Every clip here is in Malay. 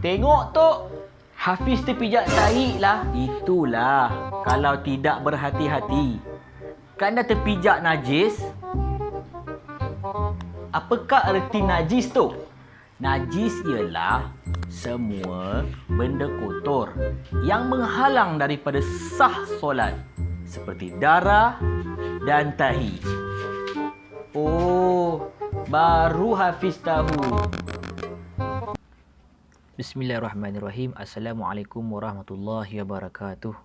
Tengok tu, Hafiz terpijak tahi lah. Itulah kalau tidak berhati-hati. Kan dah terpijak najis. Apakah erti najis tu? Najis ialah semua benda kotor yang menghalang daripada sah solat, seperti darah dan tahi. Oh, baru Hafiz tahu. Bismillahirrahmanirrahim. Assalamualaikum warahmatullahi wabarakatuh.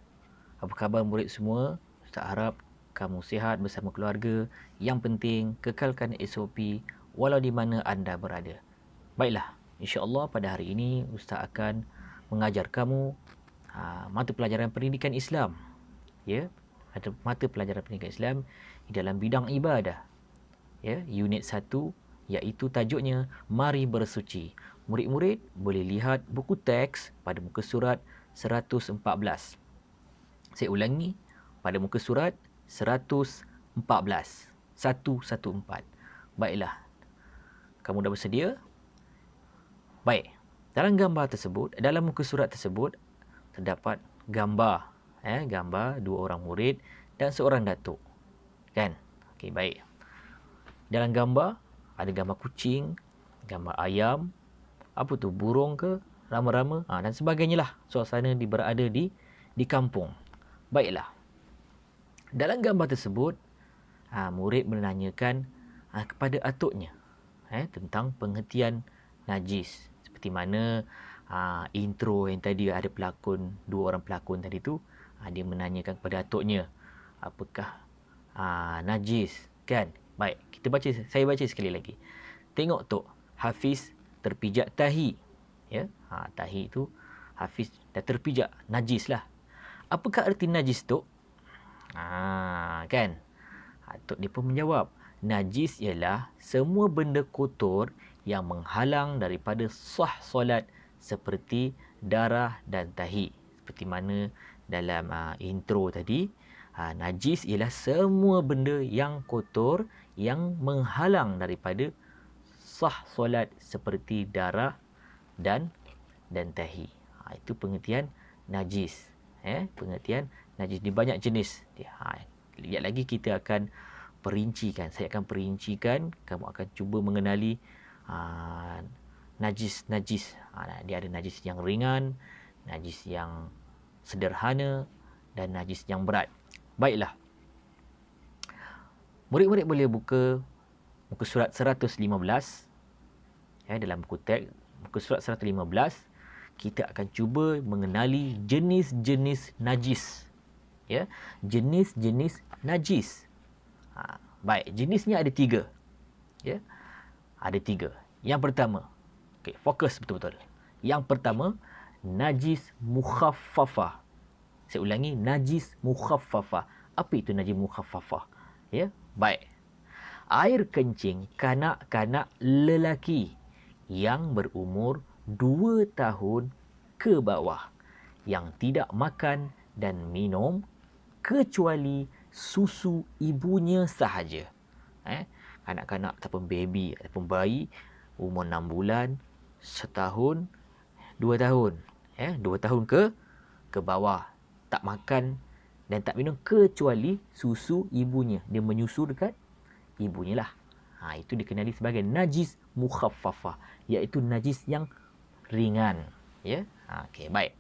Apa khabar murid semua? Ustaz harap kamu sihat bersama keluarga. Yang penting kekalkan SOP walau di mana anda berada. Baiklah, insya-Allah pada hari ini Ustaz akan mengajar kamu mata pelajaran pendidikan Islam. Ya, mata pelajaran pendidikan Islam di dalam bidang ibadah. Ya, unit 1 iaitu tajuknya Mari Bersuci. Murid-murid boleh lihat buku teks pada muka surat 114. Saya ulangi, pada muka surat 114. 114. Baiklah. Kamu dah bersedia? Baik. Dalam gambar tersebut, dalam muka surat tersebut terdapat gambar, gambar dua orang murid dan seorang datuk. Kan? Okey, baik. Dalam gambar ada gambar kucing, gambar ayam, apa tu, burung ke, rama-rama, dan sebagainya lah. Suasana berada di kampung. Baiklah. Dalam gambar tersebut, murid menanyakan kepada atuknya tentang pengertian najis. Seperti mana intro yang tadi ada pelakon, dua orang pelakon tadi tu, dia menanyakan kepada atuknya, apakah najis, kan? Baik, saya baca sekali lagi. Tengok tu, Hafiz terpijak tahi. Ya, tahi itu Hafiz dah terpijak, najis lah. Apakah erti najis tu? Kan? Tok dia pun menjawab, najis ialah semua benda kotor yang menghalang daripada sah solat, seperti darah dan tahi. Seperti mana dalam intro tadi, najis ialah semua benda yang kotor yang menghalang daripada sah solat, seperti darah dan tahi. Itu pengertian najis. Pengertian najis di banyak jenis. Lihat lagi, kita akan perincikan. Saya akan perincikan. Kamu akan cuba mengenali najis-najis. Dia ada najis yang ringan, najis yang sederhana dan najis yang berat. Baiklah. Murid-murid boleh buka muka surat 115. Dalam buku teks muka surat 115, kita akan cuba mengenali jenis-jenis najis. Ya, jenis-jenis najis. Baik, jenisnya ada 3. Ya, ada 3. Yang pertama, fokus betul-betul. Yang pertama, najis mukhaffafah. Saya ulangi, najis mukhaffafah. Apa itu najis mukhaffafah? Ya, baik. Air kencing kanak-kanak lelaki yang berumur 2 tahun ke bawah, yang tidak makan dan minum kecuali susu ibunya sahaja. Kanak-kanak ataupun baby ataupun bayi umur 6 bulan, setahun, 2 tahun. 2 tahun ke bawah, tak makan dan tak minum kecuali susu ibunya. Dia menyusu dekat ibunya lah. Itu dikenali sebagai najis mukhaffafah, iaitu najis yang ringan. Ya. Okey, baik.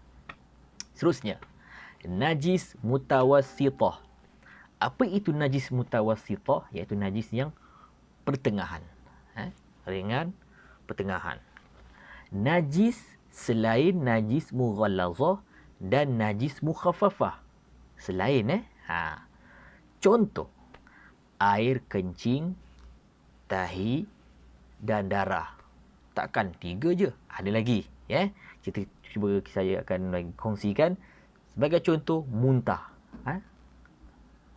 Seterusnya, najis mutawassithah. Apa itu najis mutawassithah? Iaitu najis yang pertengahan. Ringan, pertengahan. Najis selain najis mughallazah dan najis mukhaffafah. Selain contoh, air kencing, tahi dan darah. Takkan 3 je, ada lagi. Kita cuba, saya akan kongsikan. Sebagai contoh, muntah.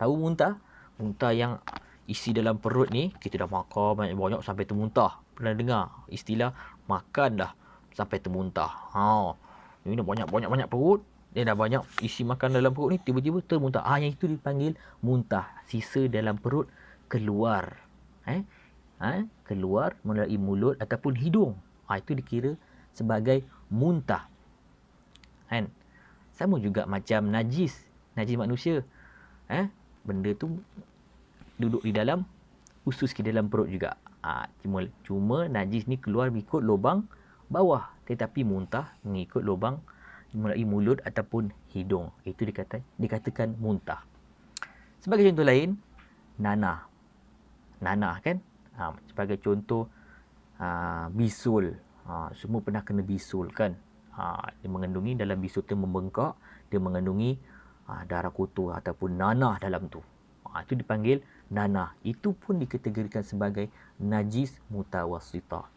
Tahu muntah? Muntah yang isi dalam perut ni, kita dah makan banyak-banyak sampai termuntah. Pernah dengar istilah makan dah sampai termuntah? Ini dah banyak-banyak perut, dia dah banyak isi makan dalam perut ni, tiba-tiba termuntah. Yang itu dipanggil muntah. Sisa dalam perut keluar. keluar melalui mulut ataupun hidung. Itu dikira sebagai muntah. Kan? Sama juga macam najis manusia. Benda tu duduk di dalam usus ke dalam perut juga. Cuma najis ni keluar mengikut lubang bawah, tetapi muntah mengikut lubang melalui mulut ataupun hidung. Itu dikatakan muntah. Sebagai contoh lain, nanah kan? Sebagai contoh, bisul. Semua pernah kena bisul kan? Dia mengandungi, dalam bisul tu membengkak, dia mengandungi darah kotor ataupun nanah dalam tu. Itu dipanggil nanah. Itu pun dikategorikan sebagai najis mutawassithah.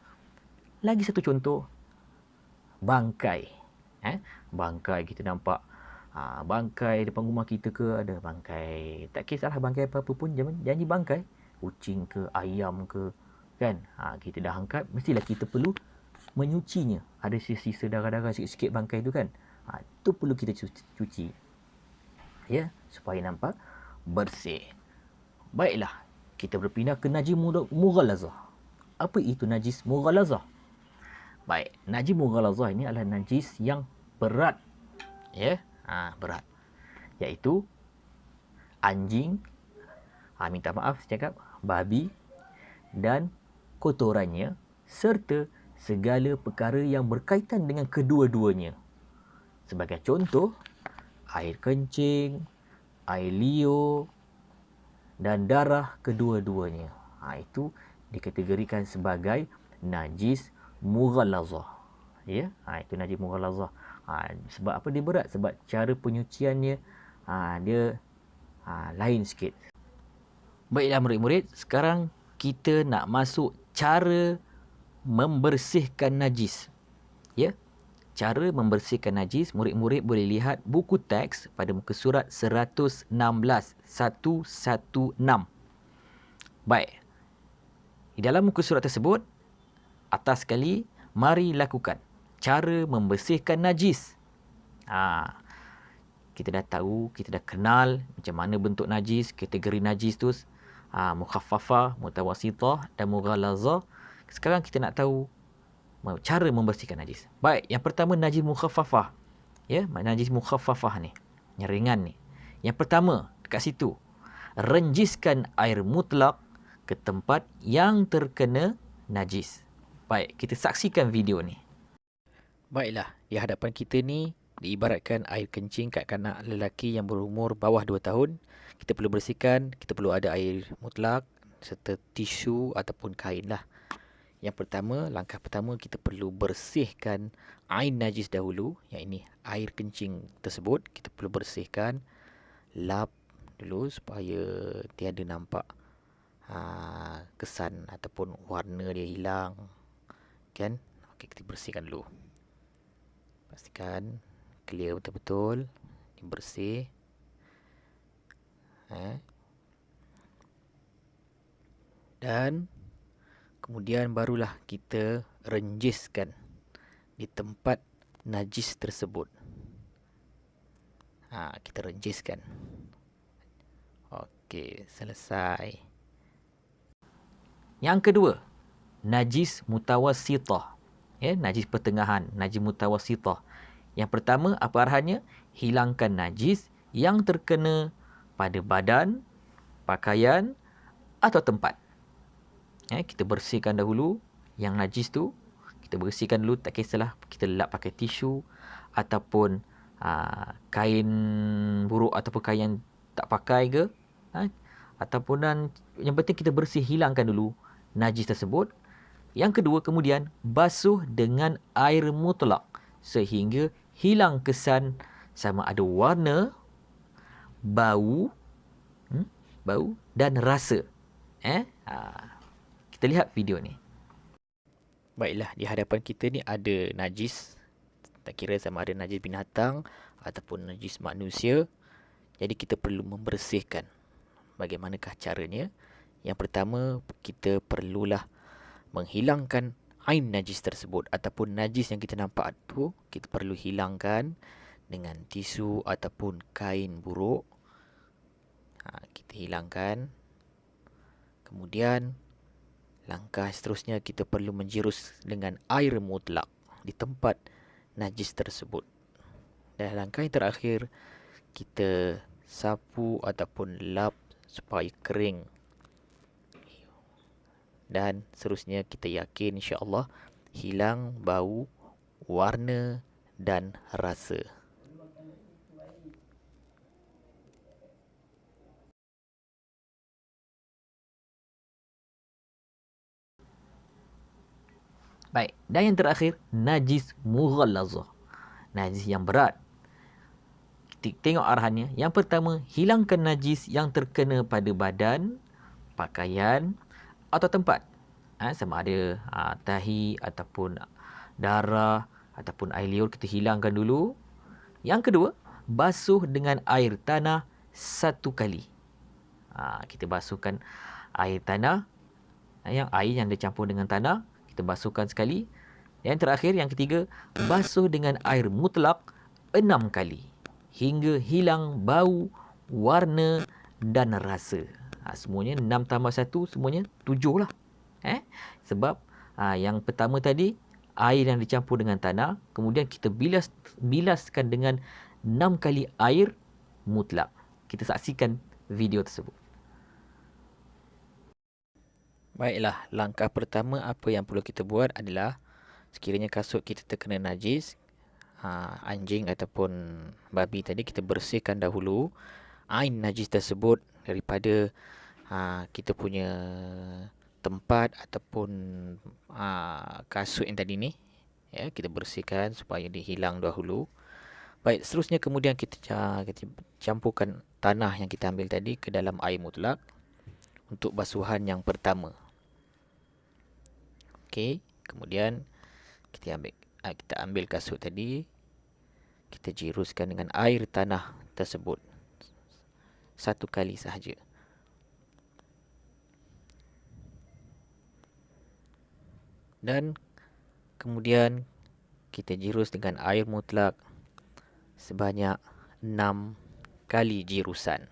Lagi satu contoh, bangkai. Bangkai kita nampak, bangkai depan rumah kita ke, ada bangkai, tak kisahlah bangkai apa-apa pun, janji bangkai, kucing ke, ayam ke, kan? Kita dah angkat, mestilah kita perlu menyucinya. Ada sisa darah-darah sikit-sikit bangkai tu kan? Itu perlu kita cuci. Ya, supaya nampak bersih. Baiklah, kita berpindah ke najis mughalazah. Apa itu najis mughalazah? Baik, najis mughalazah ini adalah najis yang berat. Ya, berat. Iaitu anjing, minta maaf saya cakap, babi dan kotorannya serta segala perkara yang berkaitan dengan kedua-duanya. Sebagai contoh, air kencing, air liur dan darah kedua-duanya. Itu dikategorikan sebagai najis mughalazah. Ya, itu najis mughalazah. Sebab apa dia berat? Sebab cara penyuciannya dia lain sikit. Baiklah murid-murid, sekarang kita nak masuk cara membersihkan najis. Ya. Cara membersihkan najis, murid-murid boleh lihat buku teks pada muka surat 116. Baik. Di dalam muka surat tersebut, atas sekali, mari lakukan cara membersihkan najis. Kita dah tahu, kita dah kenal macam mana bentuk najis, kategori najis tu, mukhaffafah, mutawassithah dan mughalazah. Sekarang kita nak tahu cara membersihkan najis. Baik, yang pertama najis mukhaffafah. Ya, najis mukhaffafah ni, yang ringan ni. Yang pertama, dekat situ, renjiskan air mutlak ke tempat yang terkena najis. Baik, kita saksikan video ni. Baiklah, di hadapan kita ni diibaratkan air kencing kat kanak lelaki yang berumur bawah 2 tahun. Kita perlu bersihkan, kita perlu ada air mutlak serta tisu ataupun kain lah. Yang pertama, langkah pertama kita perlu bersihkan air najis dahulu. Yang ini air kencing tersebut kita perlu bersihkan, lap dulu supaya tiada nampak kesan ataupun warna dia hilang. Kan? Okey, kita bersihkan dulu. Pastikan clear betul-betul, bersih. Dan kemudian barulah kita renjiskan di tempat najis tersebut. Kita renjiskan. Okey, selesai. Yang kedua, najis mutawassithah. Ya, najis pertengahan, najis mutawassithah. Yang pertama, apa arahannya? Hilangkan najis yang terkena pada badan, pakaian atau tempat. Kita bersihkan dahulu yang najis tu. Kita bersihkan dulu, tak kisahlah kita lap pakai tisu ataupun kain buruk ataupun kain yang tak pakai ke. Ataupun yang penting kita bersih, hilangkan dulu najis tersebut. Yang kedua, kemudian basuh dengan air mutlak sehingga hilang kesan sama ada warna, bau dan rasa. Kita lihat video ni. Baiklah, di hadapan kita ni ada najis. Tak kira sama ada najis binatang ataupun najis manusia. Jadi kita perlu membersihkan. Bagaimanakah caranya? Yang pertama, kita perlulah menghilangkan air najis tersebut ataupun najis yang kita nampak tu, kita perlu hilangkan dengan tisu ataupun kain buruk. Kita hilangkan. Kemudian Langkah seterusnya kita perlu menjirus dengan air mutlak di tempat najis tersebut. Dan langkah yang terakhir, kita sapu ataupun lap supaya kering. Dan seterusnya kita yakin insya-Allah hilang bau, warna dan rasa. Baik, dan yang terakhir, najis mughallazah. Najis yang berat. Kita tengok arahannya. Yang pertama, hilangkan najis yang terkena pada badan, pakaian atau tempat. Sama ada tahi ataupun darah ataupun air liur, kita hilangkan dulu. Yang kedua, basuh dengan air tanah 1 kali. Kita basuhkan air tanah, yang air yang dicampur dengan tanah, kita basuhkan sekali. Yang terakhir, yang ketiga, basuh dengan air mutlak 6 kali hingga hilang bau, warna dan rasa. Semuanya 6 tambah 1, semuanya 7 lah. Sebab yang pertama tadi, air yang dicampur dengan tanah, kemudian kita bilaskan dengan 6 kali air mutlak. Kita saksikan video tersebut. Baiklah, langkah pertama apa yang perlu kita buat adalah sekiranya kasut kita terkena najis, anjing ataupun babi tadi, kita bersihkan dahulu air najis tersebut daripada kita punya tempat ataupun kasut yang tadi ni. Ya, kita bersihkan supaya dia hilang dahulu. Baik, seterusnya kemudian kita campurkan tanah yang kita ambil tadi ke dalam air mutlak untuk basuhan yang pertama. Okey, kemudian kita ambil kasut tadi, kita jiruskan dengan air tanah tersebut 1 kali sahaja. Dan kemudian kita jirus dengan air mutlak sebanyak 6 kali jirusan.